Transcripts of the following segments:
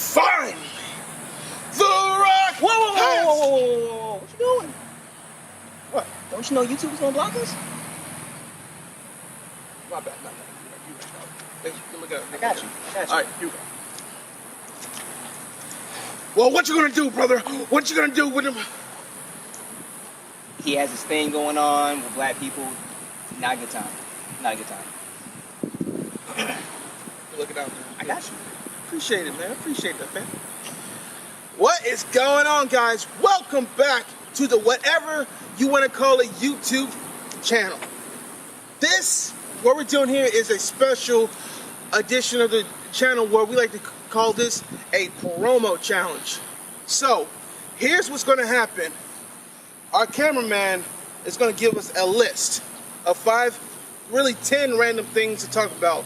Finally, The Rock. Whoa. What you doing? What? Don't you know YouTube's gonna block us? My bad. I got you. All right, you go. Well, what you gonna do, brother? What you gonna do with him? He has this thing going on with black people. Not a good time. Look it out, man. I got you. Appreciate it, man. Appreciate that, man. What is going on, guys? Welcome back to the whatever you want to call it YouTube channel. What we're doing here is a special edition of the channel where we like to call this a promo challenge. So, here's what's going to happen. Our cameraman is going to give us a list of 10 random things to talk about.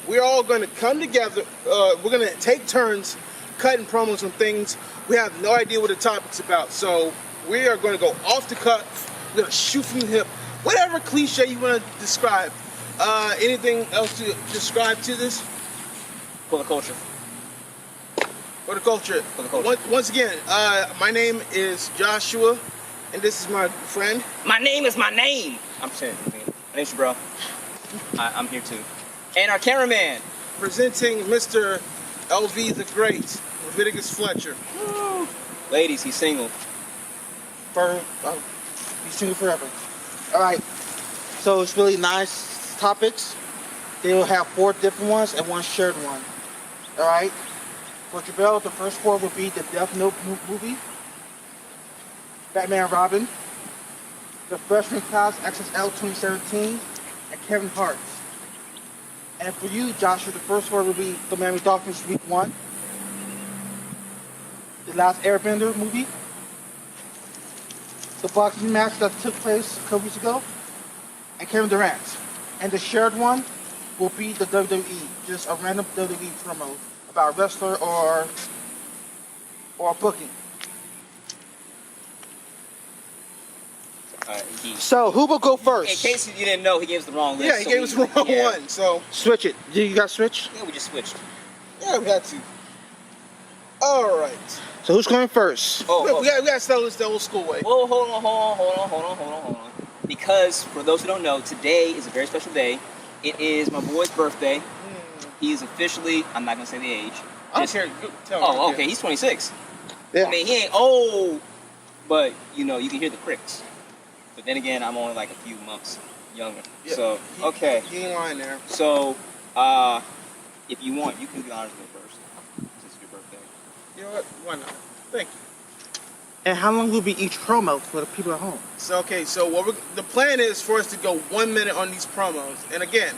We're all going to come together. We're going to take turns cutting promos on things. We have no idea what the topic's about. So we are going to go off the cuff. We're going to shoot from the hip. Whatever cliche you want to describe. Anything else to describe to this? For the culture. Once again, my name is Joshua, and this is my friend. My name is my name. I'm saying, my name's bro. I'm here too. And our cameraman. Presenting Mr. LV the Great, Leviticus Fletcher. Woo. Ladies, he's single. He's single forever. All right. So it's really nice topics. They will have 4 different ones and 1 shared one. All right. For Jabel, the first 4 will be the Death Note movie, Batman and Robin, the Freshman Class XSL 2017, and Kevin Hart. And for you, Joshua, the first 4 will be the Miami Dolphins Week 1, the last Airbender movie, the boxing match that took place a couple weeks ago, and Kevin Durant. And the shared one will be the WWE, just a random WWE promo about a wrestler or a booking. So who will go first? In case you didn't know, he gave us the wrong list. Yeah, he gave us the wrong one. So switch it. You got switch? Yeah, we just switched. Yeah, we got to. All right. So who's going first? We got to start this the old school way. Whoa, hold on. Because for those who don't know, today is a very special day. It is my boy's birthday. He is officially, I'm not gonna say the age. I don't care. Tell me. Oh, okay, he's 26. Yeah. I mean, he ain't old, but you can hear the cricks. But then again, I'm only like a few months younger. Yeah, So, okay. He ain't lying there. So, if you want, you can do the honors go first, since it's your birthday. You know what? Why not? Thank you. And how long will be each promo for the people at home? So the plan is for us to go 1 minute on these promos. And again,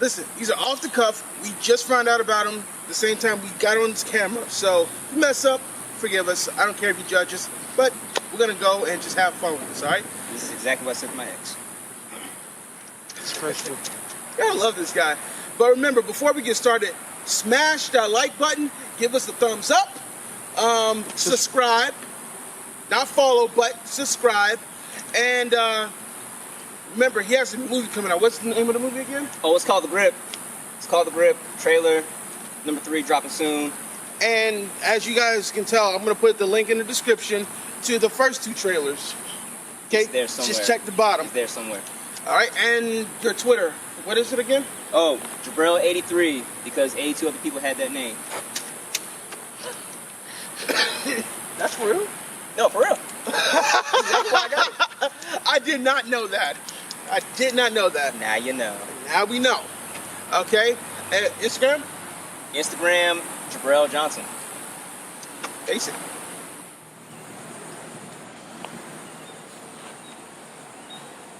listen, these are off the cuff. We just found out about them the same time we got on this camera. So if we mess up, forgive us. I don't care if you judge us, but we're gonna go and just have fun with this. All right? This is exactly what I said to my ex. It's first. I love this guy. But remember, before we get started, smash that like button. Give us a thumbs up. Subscribe. Not follow, but subscribe. And remember, he has a movie coming out. What's the name of the movie again? Oh, it's called The Grip. Trailer number 3 dropping soon. And as you guys can tell, I'm going to put the link in the description to the first 2 trailers. Okay? It's there somewhere. Just check the bottom. It's there somewhere. All right, and your Twitter. What is it again? Oh, Jabril83, because 82 other people had that name. That's real? No, for real. That's why I got it. I did not know that. Now you know. Now we know. Okay? Instagram? Instagram, Jabril Johnson. Basic.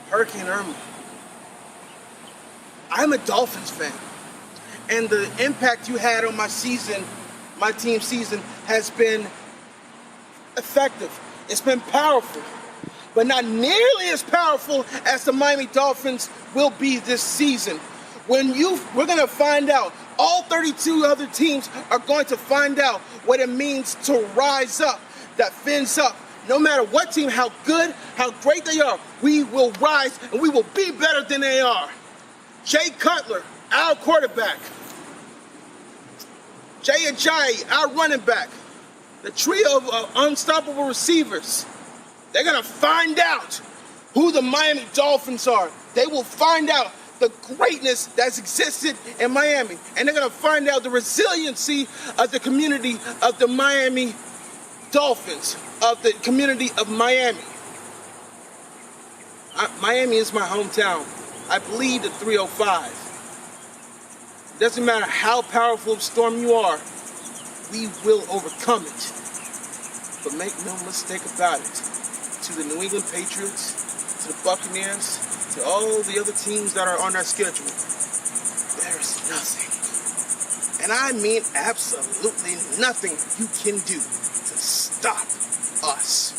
Hurricane Irma. I'm a Dolphins fan. And the impact you had on my team season, has been effective. It's been powerful. But not nearly as powerful as the Miami Dolphins will be this season. We're going to find out. All 32 other teams are going to find out what it means to rise up, that fins up. No matter what team, how good, how great they are, we will rise and we will be better than they are. Jay Cutler, our quarterback. Jay Ajayi, our running back. The trio of unstoppable receivers. They're going to find out who the Miami Dolphins are. They will find out the greatness that's existed in Miami. And they're going to find out the resiliency of the community of the Miami Dolphins, of the community of Miami. Miami is my hometown. I bleed the 305. It doesn't matter how powerful of a storm you are, we will overcome it. But make no mistake about it. To the New England Patriots, to the Buccaneers, to all the other teams that are on our schedule, there is nothing, and I mean absolutely nothing you can do to stop us.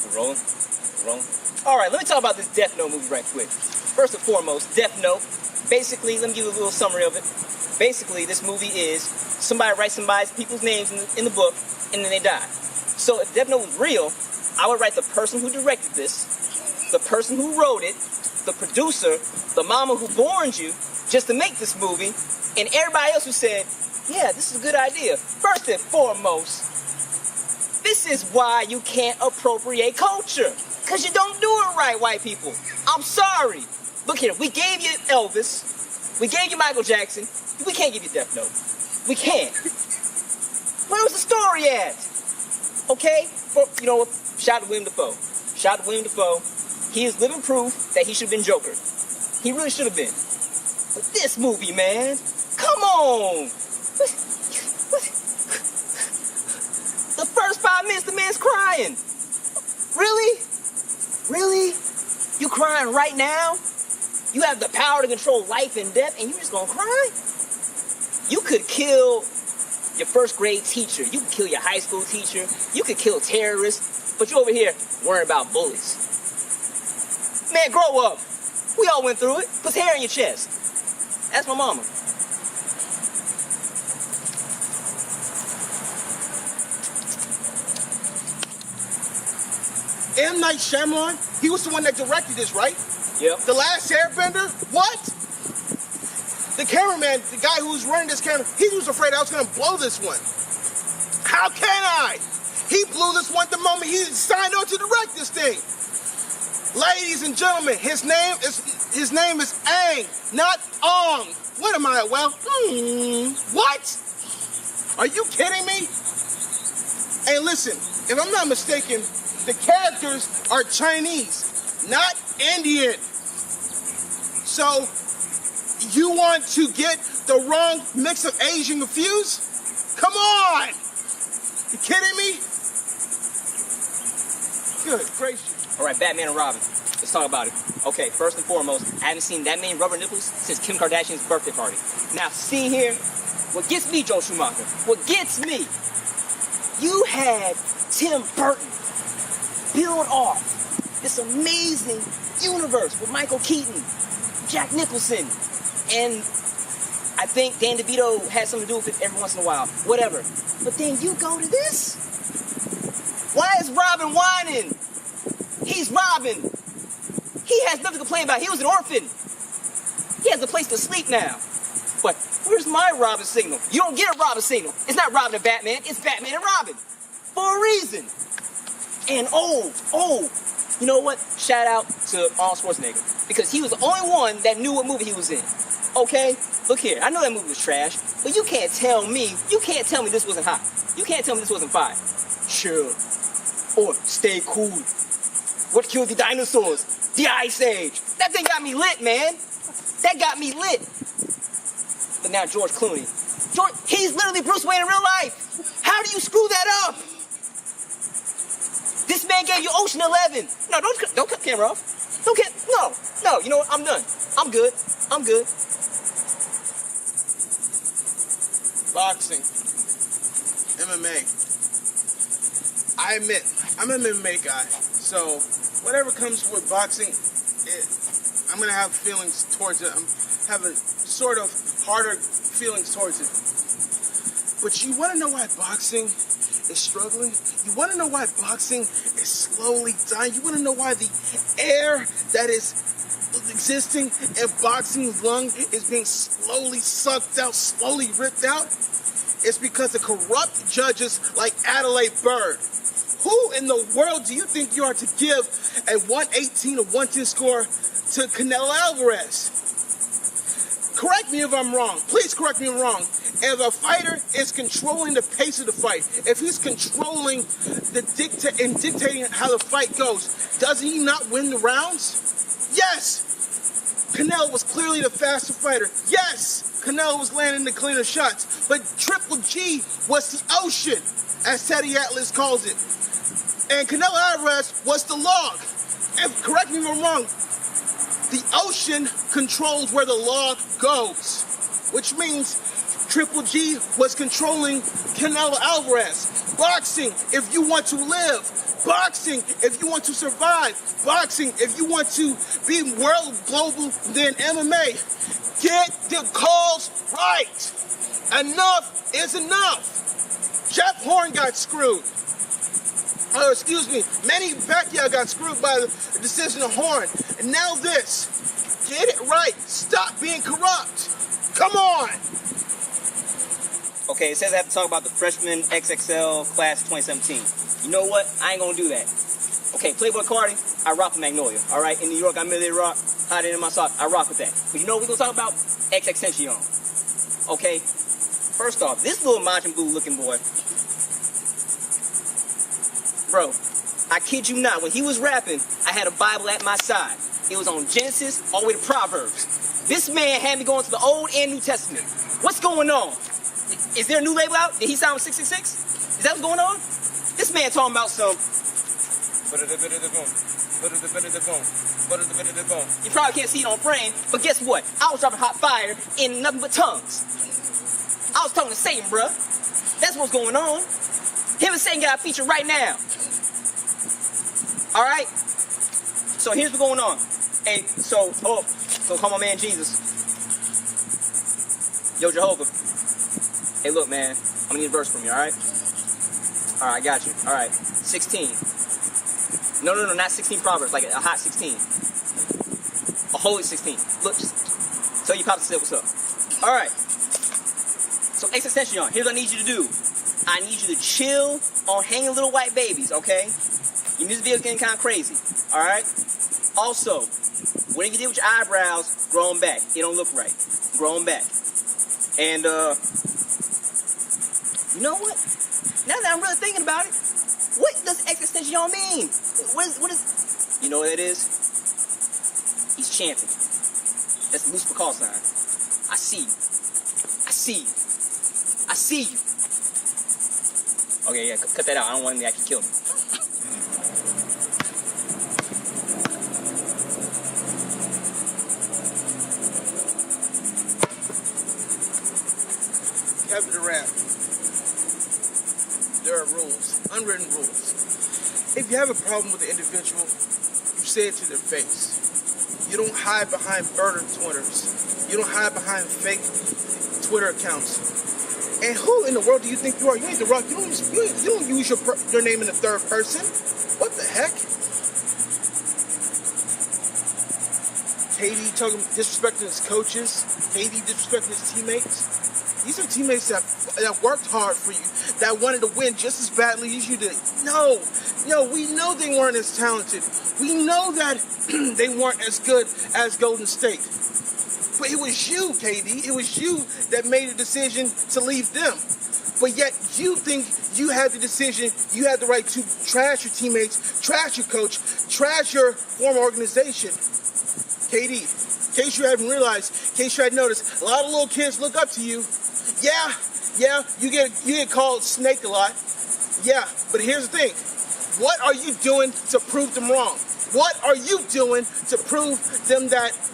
We're rolling? We're rolling? All right, let me talk about this Death Note movie right quick. First and foremost, Death Note. Basically, let me give you a little summary of it. Basically, this movie is somebody writes people's names in the book, and then they die. So if Death Note was real, I would write the person who directed this, the person who wrote it, the producer, the mama who borned you, just to make this movie, and everybody else who said, yeah, this is a good idea. First and foremost, this is why you can't appropriate culture. Because you don't do it right, white people. I'm sorry. Look here, we gave you Elvis. We gave you Michael Jackson. We can't give you Death Note. We can't. Where was the story at? Okay? Well, you know what? Shout out to William Dafoe. Shout out to William Dafoe. He is living proof that he should have been Joker. He really should have been. But this movie, man, come on. The first 5 minutes, the man's crying. Really? Really? You crying right now? You have the power to control life and death, and you just gonna cry? You could kill your first grade teacher. You could kill your high school teacher. You could kill terrorists. But you over here worrying about bullies. Man, grow up. We all went through it. Put hair in your chest. That's my mama. M. Night Shyamalan, he was the one that directed this, right? Yep. The Last Airbender? What? The cameraman, the guy who was running this camera, he was afraid I was going to blow this one. How can I? He blew this one the moment he signed on to direct this thing. Ladies and gentlemen, his name is Aang, not Ong. What am I? Well, what? Are you kidding me? Hey, listen, if I'm not mistaken, the characters are Chinese, not Indian. So, you want to get the wrong mix of Asian confused? Come on! You kidding me? Good gracious. All right, Batman and Robin. Let's talk about it. Okay, first and foremost, I haven't seen that many rubber nipples since Kim Kardashian's birthday party. Now, see here, what gets me, Joe Schumacher, what gets me, you had Tim Burton build off this amazing universe with Michael Keaton, Jack Nicholson, and I think Dan DeVito had something to do with it every once in a while. Whatever. But then you go to this. Why is Robin whining? He's Robin. He has nothing to complain about. He was an orphan. He has a place to sleep now. But where's my Robin signal? You don't get a Robin signal. It's not Robin and Batman. It's Batman and Robin. For a reason. And you know what? Shout out to Arnold Schwarzenegger. Because he was the only one that knew what movie he was in. Okay? Look here. I know that movie was trash. But you can't tell me this wasn't hot. You can't tell me this wasn't fire. Sure. Or stay cool. What killed the dinosaurs? The Ice Age. That thing got me lit, man. That got me lit. But now George Clooney. He's literally Bruce Wayne in real life. How do you screw that up? This man gave you Ocean 11. No, don't cut the camera off. No. You know what? I'm done. I'm good. Boxing. MMA. I admit, I'm an MMA guy. So, whatever comes with boxing, I'm going to have feelings towards it. I'm have a sort of harder feelings towards it. But you want to know why boxing is struggling? You want to know why boxing is slowly dying? You want to know why the air that is existing in boxing's lung is being slowly sucked out, slowly ripped out, it's because of corrupt judges like Adelaide Bird. Who in the world do you think you are to give a 118 or 110 score to Canelo Alvarez? Correct me if I'm wrong. Please correct me if I'm wrong. If a fighter is controlling the pace of the fight, if he's controlling and dictating how the fight goes, doesn't he not win the rounds? Yes! Canelo was clearly the faster fighter. Yes! Canelo was landing the cleaner shots. But Triple G was the ocean, as Teddy Atlas calls it. And Canelo Alvarez was the log. And correct me if I'm wrong, the ocean controls where the log goes, which means Triple G was controlling Canelo Alvarez. Boxing, if you want to live. Boxing, if you want to survive. Boxing, if you want to be world global, then MMA. Get the calls right. Enough is enough. Jeff Horn got screwed. Manny Pacquiao got screwed by the decision of Horn. And now this. Get it right. Stop being corrupt. Come on. Okay, it says I have to talk about the freshman XXL class 2017. You know what? I ain't gonna do that. Okay, Playboy Cardi, I rock with Magnolia. All right, in New York, I merely rock. Hot in my sock, I rock with that. But you know what we're gonna talk about? XXXTentacion. Okay, first off, this little Majin Buu looking boy. Bro, I kid you not, when he was rapping, I had a Bible at my side. It was on Genesis all the way to Proverbs. This man had me going to the Old and New Testament. What's going on? Is there a new label out? Did he sound 666? Is that what's going on? This man talking about some... You probably can't see it on frame, but guess what? I was dropping hot fire in nothing but tongues. I was talking to Satan, bruh. That's what's going on. Him and Satan got a feature right now. Alright? So here's what's going on. Hey, so call my man Jesus. Yo, Jehovah. Hey, look, man. I'm gonna need a verse from you, alright? Alright, I got you. Alright. 16. No, not 16 Proverbs, like a hot 16. A holy 16. Look, just tell your pops said what's up. Alright. So, XXXTentacion, here's what I need you to do. I need you to chill on hanging little white babies, okay? Your music video's getting kind of crazy, alright? Also, whatever you did with your eyebrows, grow them back. It don't look right. Grow them back. And, you know what? Now that I'm really thinking about it, what does XXXTentacion mean? What is... You know what it is? He's chanting. That's the Lucifer call sign. I see you. I see you. I see you. Okay, yeah, cut that out. I don't want him to actually kill me. Kevin Durant. There are rules, unwritten rules. If you have a problem with the individual, you say it to their face. You don't hide behind burner Twitters. You don't hide behind fake Twitter accounts. And who in the world do you think you are? You ain't The Rock. You don't use your name in the third person. What the heck? KD disrespecting his coaches. KD disrespecting his teammates. These are teammates that worked hard for you, that wanted to win just as badly as you did. No, we know they weren't as talented. We know that they weren't as good as Golden State. But it was you, KD. It was you that made the decision to leave them. But yet you think you had the decision, you had the right to trash your teammates, trash your coach, trash your former organization. KD, in case you haven't realized, in case you hadn't noticed, a lot of little kids look up to you. Yeah, you get called Snake a lot. Yeah, but here's the thing. What are you doing to prove them wrong? What are you doing to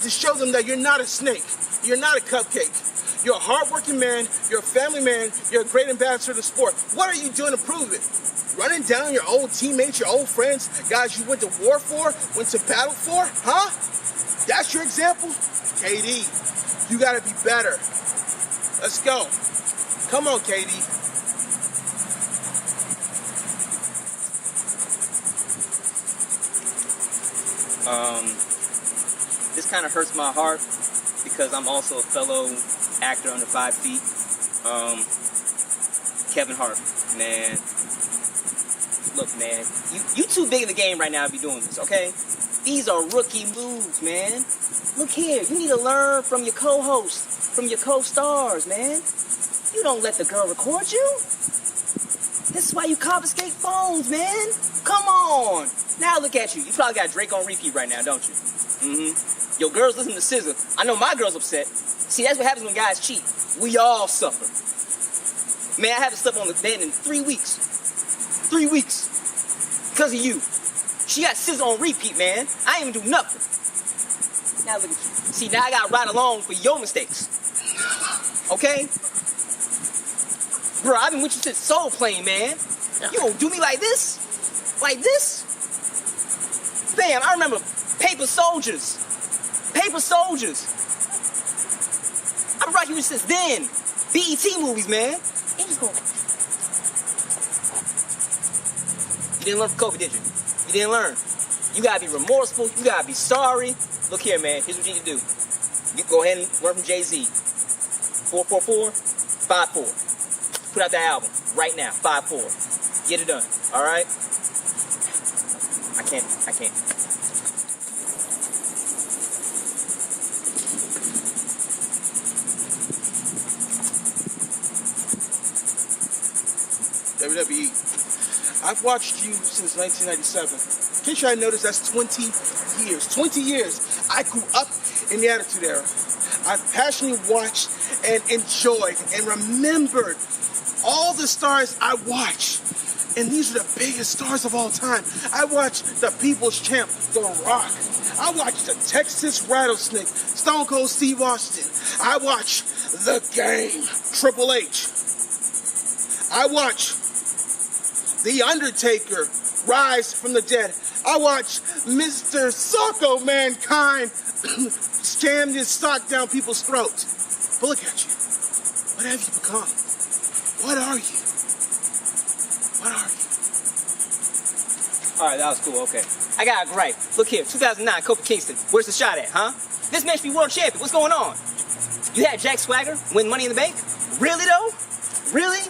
show them that you're not a snake? You're not a cupcake. You're a hardworking man. You're a family man. You're a great ambassador of the sport. What are you doing to prove it? Running down your old teammates, your old friends, guys you went to war for, went to battle for? Huh? That's your example? KD, you gotta be better. Let's go. Come on, KD. this kind of hurts my heart because I'm also a fellow actor under 5 feet. Kevin Hart, man. Look, man, you too big in the game right now to be doing this, okay? These are rookie moves, man. Look here, you need to learn from your co-hosts, from your co-stars, man. You don't let the girl record you. This is why you confiscate phones, man. Come on. Now look at you. You probably got Drake on repeat right now, don't you? Mm-hmm. Your girls listen to SZA. I know my girl's upset. See, that's what happens when guys cheat. We all suffer. Man, I haven't slept on the bed in 3 weeks. 3 weeks. Because of you. She got SZA on repeat, man. I ain't even do nothing. Now look at you. See, now I gotta ride along for your mistakes. Okay? Bro, I've been with you since Soul Plane, man. You gonna do me like this? Like this? Bam, I remember Paper Soldiers. Paper Soldiers. I've been rocking you since then. BET movies, man. And you going... You didn't learn from Kobe, did you? You didn't learn. You gotta be remorseful. You gotta be sorry. Look here, man. Here's what you need to do. You go ahead and learn from Jay-Z. 444, 54. Put out that album right now. 54. Get it done. All right? I can't. WWE. I've watched you since 1997. In case you hadn't noticed, that's 20 years. 20 years. I grew up in the Attitude Era. I've passionately watched and enjoyed and remembered all the stars I watched. And these are the biggest stars of all time. I watched the People's Champ, The Rock. I watched the Texas Rattlesnake, Stone Cold Steve Austin. I watched The Game, Triple H. I watched The Undertaker rise from the dead. I watched Mr. Socko Mankind jam his sock down people's throats. But look at you. What have you become? What are you? What are you? All right, that was cool. Okay. I got it right. Look here, 2009, Kofi Kingston. Where's the shot at, huh? This man should be world champion. What's going on? You had Jack Swagger win Money in the Bank? Really, though? Really?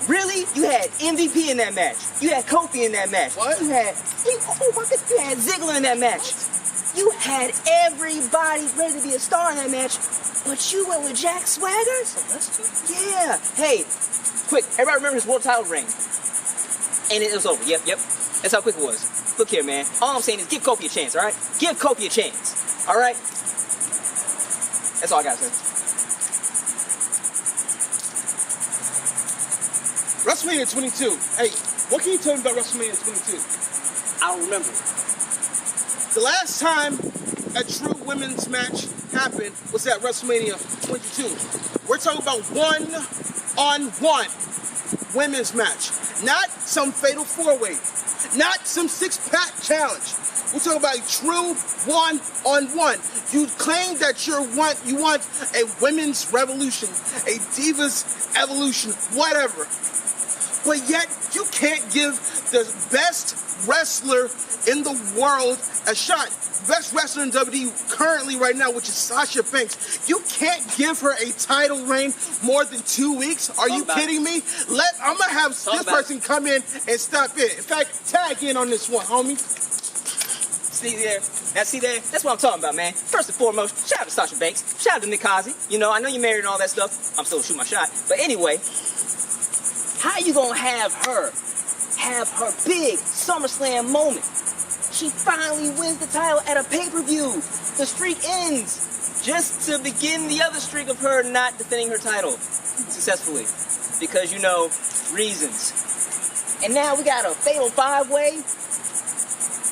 Really? You had MVP in that match. You had Kofi in that match. What? You had Ziggler in that match. You had everybody ready to be a star in that match, but you went with Jack Swagger? Yeah. Hey, quick, everybody remember his world title reign. And it was over. Yep. That's how quick it was. Look here, man. All I'm saying is give Kofi a chance, all right? Give Kofi a chance, all right? That's all I got to say. WrestleMania 22. Hey, what can you tell me about WrestleMania 22? I don't remember. The last time a true women's match happened was at WrestleMania 22. We're talking about one-on-one women's match. Not some fatal four-way. Not some six-pack challenge. We're talking about a true one-on-one. You claim that you want a women's revolution, a divas evolution, whatever. But yet, you can't give the best wrestler in the world a shot. Best wrestler in WWE currently right now, which is Sasha Banks. You can't give her a title reign more than 2 weeks. Are you kidding me? I'm going to have this person come in and step in. In fact, tag in on this one, homie. See there? That's what I'm talking about, man. First and foremost, shout out to Sasha Banks. Shout out to Nick Kazi. You know, I know you're married and all that stuff. I'm still shooting my shot. But anyway, how you gonna have her big SummerSlam moment? She finally wins the title at a pay-per-view. The streak ends just to begin the other streak of her not defending her title successfully. Because, you know, reasons. And now we got a fatal five-way.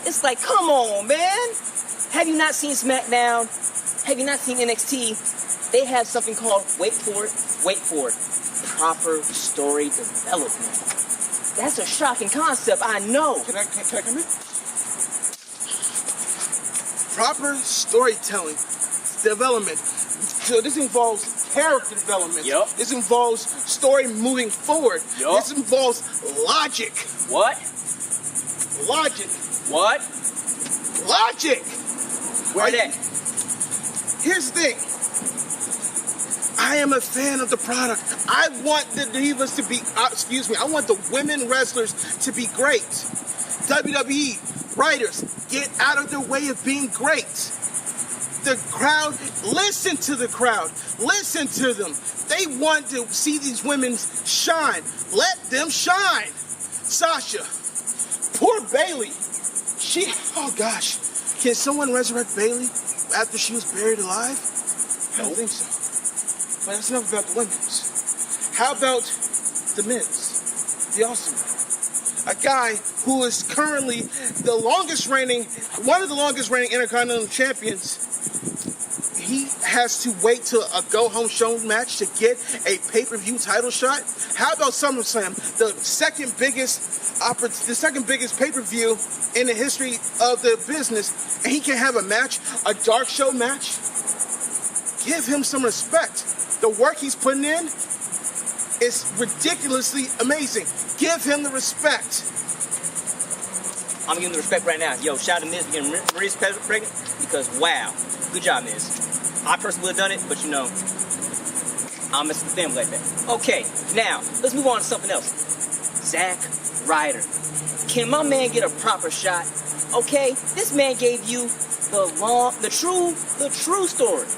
It's like, come on, man. Have you not seen SmackDown? Have you not seen NXT? They have something called, wait for it, proper story development. That's a shocking concept, I know. Can I come in? Proper storytelling, development. So this involves character development. Yep. This involves story moving forward. Yep. This involves logic. What? Logic. What? Logic. Where that? Here's the thing. I am a fan of the product. I want the divas to be, I want the women wrestlers to be great. WWE writers, get out of their way of being great. The crowd, listen to the crowd. Listen to them. They want to see these women shine. Let them shine. Sasha, poor Bailey. Oh gosh. Can someone resurrect Bailey after she was buried alive? I don't think so. But that's enough about the women's. How about the men's? The Awesome Man. A guy who is currently one of the longest reigning Intercontinental Champions. He has to wait till a go-home show match to get a pay-per-view title shot. How about SummerSlam, the second biggest pay-per-view in the history of the business, and he can have a match, a dark show match? Give him some respect. The work he's putting in is ridiculously amazing. Give him the respect. I'm giving the respect right now. Yo, shout out to Miz for getting Maria's pregnant, because wow, good job, Miz. I personally would have done it, but you know, I'll mess with the family like that. Okay, now, let's move on to something else. Zack Ryder. Can my man get a proper shot? Okay, this man gave you the true story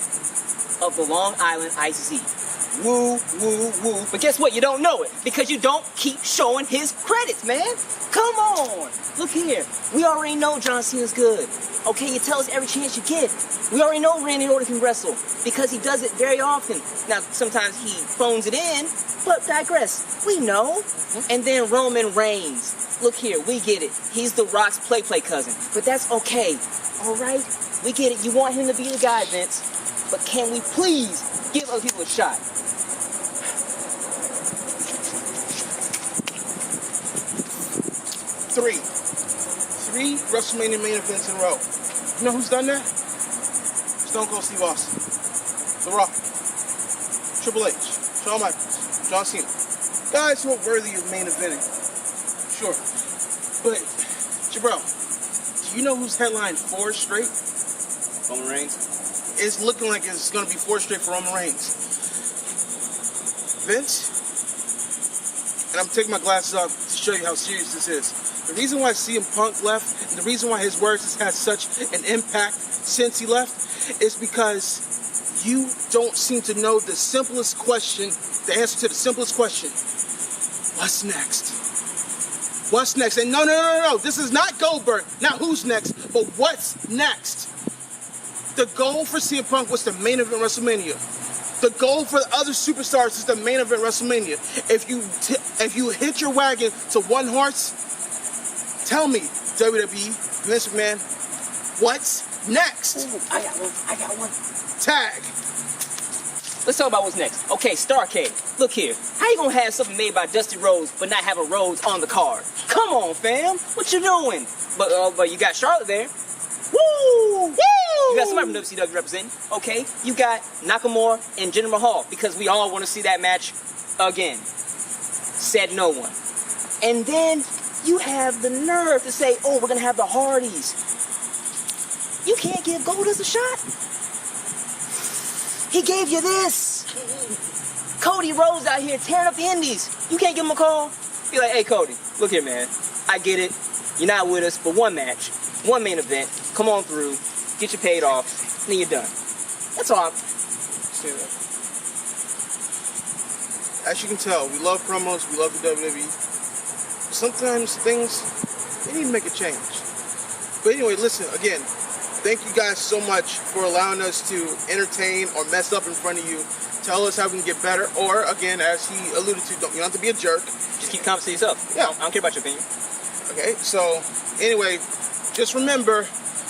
of the Long Island ICC. Woo, woo, woo. But guess what? You don't know it because you don't keep showing his credits, man. Come on. Look here. We already know John Cena's good. Okay, you tell us every chance you get. We already know Randy Orton can wrestle because he does it very often. Now, sometimes he phones it in, but digress. We know. And then Roman Reigns. Look here, we get it. He's The Rock's play cousin. But that's okay. All right? We get it. You want him to be the guy, Vince. But can we please give other people a shot? Three WrestleMania main events in a row. You know who's done that? Stone Cold Steve Austin, The Rock, Triple H, Shawn Michaels, John Cena. Guys who are worthy of main eventing. Sure. But, Jabril, do you know who's headlined 4 straight? Roman Reigns. It's looking like it's going to be 4 straight for Roman Reigns. Vince, and I'm taking my glasses off to show you how serious this is. The reason why CM Punk left, and the reason why his words has had such an impact since he left, is because you don't seem to know the simplest question, the answer to the simplest question. What's next? What's next? And no. This is not Goldberg. Not who's next, but what's next? The goal for CM Punk was the main event WrestleMania. The goal for the other superstars is the main event WrestleMania. If you hit your wagon to one horse, tell me, WWE, Vince McMahon, what's next? Ooh, I got one. Tag. Let's talk about what's next. Okay, Starrcade. Look here. How you gonna have something made by Dusty Rhodes but not have a Rhodes on the card? Come on, fam. What you doing? But you got Charlotte there. Woo! Woo! You got somebody from WCW representing. Okay, you got Nakamura and Jinder Mahal because we all want to see that match again. Said no one. And then you have the nerve to say, oh, we're going to have the Hardys. You can't give Goldust a shot. He gave you this. Cody Rhodes out here tearing up the indies. You can't give him a call? Be like, hey, Cody, look here, man. I get it. You're not with us, but one match, one main event. Come on through. Get you paid off. And then you're done. That's all. As you can tell, we love promos, we love the WWE. Sometimes things, they need to make a change. But anyway, listen, again, thank you guys so much for allowing us to entertain or mess up in front of you. Tell us how we can get better. Or, again, as he alluded to, you don't have to be a jerk. Just keep confident in yourself. Yeah. I don't care about your opinion. Okay, so, anyway, just remember,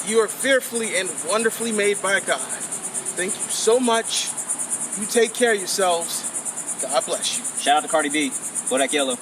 you are fearfully and wonderfully made by God. Thank you so much. You take care of yourselves. God bless you. Shout out to Cardi B. Bodak Yellow.